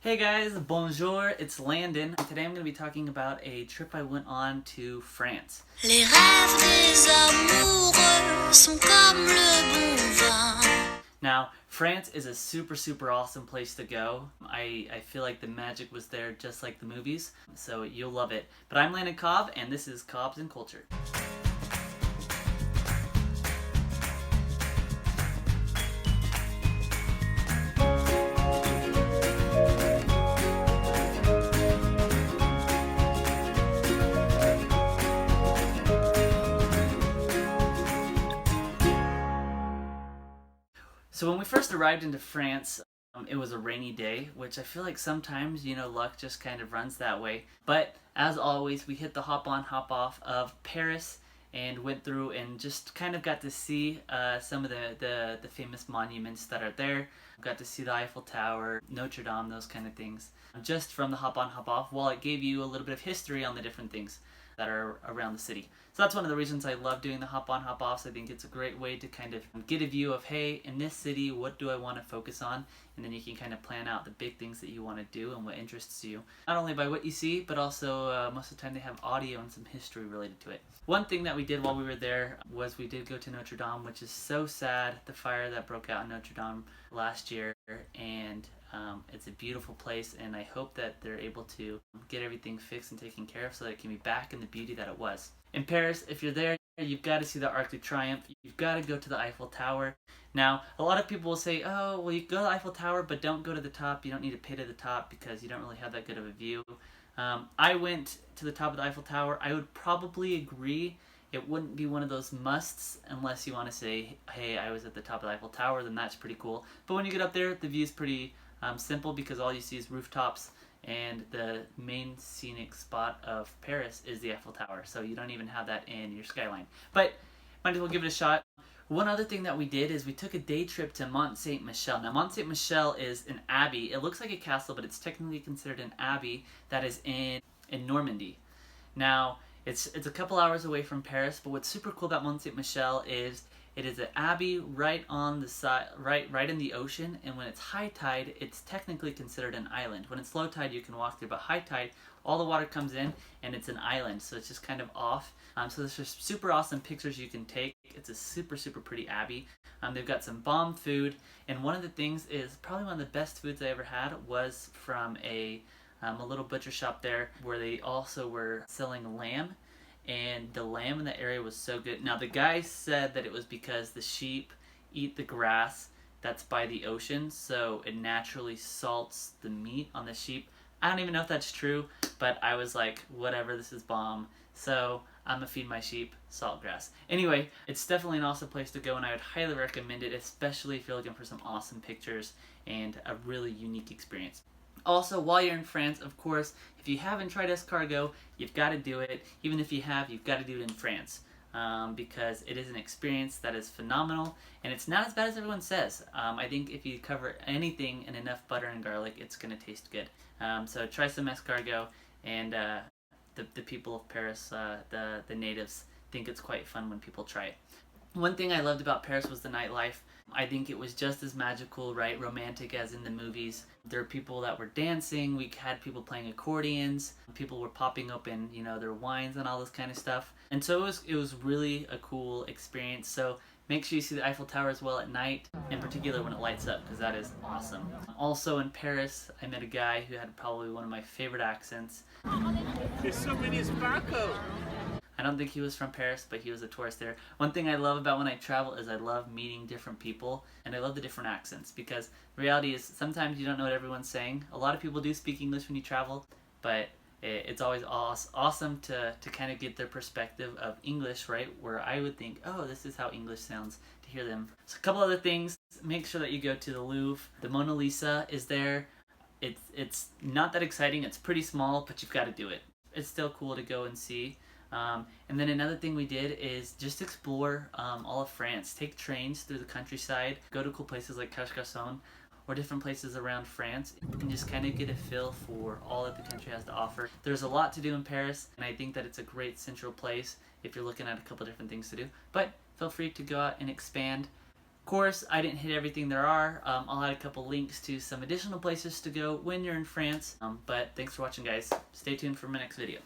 Hey guys, bonjour, it's Landon. Today I'm going to be talking about a trip I went on to France. Les rêves des amoureux sont comme le bon vin. Now, France is a super awesome place to go. I feel like the magic was there just like the movies, so you'll love it. But I'm Landon Cobb, and this is Cobbs and Culture. So when we first arrived into France, it was a rainy day, which I feel like sometimes, luck just kind of runs that way. But as always, we hit the hop on, hop off of Paris and went through and just kind of got to see some of the famous monuments that are there. Got to see the Eiffel Tower, Notre Dame, those kind of things. Just from the hop on, hop off, while it gave you a little bit of history on the different things that are around the city. So that's one of the reasons I love doing the hop on, hop offs. I think it's a great way to kind of get a view of, hey, in this city, what do I want to focus on? And then you can kind of plan out the big things that you want to do and what interests you. Not only by what you see, but also most of the time they have audio and some history related to it. One thing that we did while we were there was we did go to Notre Dame, which is so sad, the fire that broke out in Notre Dame last year. And it's a beautiful place, and I hope that they're able to get everything fixed and taken care of so that it can be back in the beauty that it was. In Paris, if you're there, you've got to see the Arc de Triomphe. You've got to go to the Eiffel Tower. Now, a lot of people will say, oh, well, you go to the Eiffel Tower, but don't go to the top. You don't need to pay to the top because you don't really have that good of a view. I went to the top of the Eiffel Tower. I would probably agree it wouldn't be one of those musts unless you want to say, hey, I was at the top of the Eiffel Tower, then that's pretty cool. But when you get up there, the view's pretty simple because all you see is rooftops, and the main scenic spot of Paris is the Eiffel Tower, so you don't even have that in your skyline. But might as well give it a shot. One other thing that we did is we took a day trip to Mont Saint Michel. Now, Mont Saint Michel is an abbey. It looks like a castle, but it's technically considered an abbey that is in Normandy. Now, it's a couple hours away from Paris, but what's super cool about Mont Saint Michel is it is an abbey right on the side, right in the ocean, and when it's high tide, it's technically considered an island. When it's low tide, you can walk through, but high tide, all the water comes in, and it's an island, so it's just kind of off. So there's just super awesome pictures you can take. It's a super pretty abbey. They've got some bomb food, and one of the things is probably one of the best foods I ever had was from a little butcher shop there where they also were selling lamb. And the lamb in the area was so good. Now, the guy said that it was because the sheep eat the grass that's by the ocean, so it naturally salts the meat on the sheep. I don't even know if that's true, but I was like, whatever, this is bomb. So I'm gonna feed my sheep salt grass. Anyway, it's definitely an awesome place to go, and I would highly recommend it, especially if you're looking for some awesome pictures and a really unique experience. Also, while you're in France, of course, if you haven't tried escargot, you've got to do it. Even if you have, you've got to do it in France because it is an experience that is phenomenal, and it's not as bad as everyone says. I think if you cover anything in enough butter and garlic, it's going to taste good. So try some escargot, and the people of Paris, the natives, think it's quite fun when people try it. One thing I loved about Paris was the nightlife. I think it was just as magical, right, romantic as in the movies. There were people that were dancing, we had people playing accordions, people were popping open, their wines and all this kind of stuff. And so it was really a cool experience. So make sure you see the Eiffel Tower as well at night, in particular when it lights up, because that is awesome. Also in Paris, I met a guy who had probably one of my favorite accents. There's so many sparkles. I don't think he was from Paris, but he was a tourist there. One thing I love about when I travel is I love meeting different people, and I love the different accents, because the reality is sometimes you don't know what everyone's saying. A lot of people do speak English when you travel, but it's always awesome to kind of get their perspective of English, right? Where I would think, oh, this is how English sounds, to hear them. So a couple other things. Make sure that you go to the Louvre. The Mona Lisa is there. It's not that exciting. It's pretty small, but you've got to do it. It's still cool to go and see. And then another thing we did is just explore all of France. Take trains through the countryside, go to cool places like Carcassonne or different places around France, and just kind of get a feel for all that the country has to offer. There's a lot to do in Paris, and I think that it's a great central place if you're looking at a couple different things to do. But feel free to go out and expand. course, I didn't hit everything there are. I'll add a couple links to some additional places to go when you're in France. But thanks for watching, guys. Stay tuned for my next video.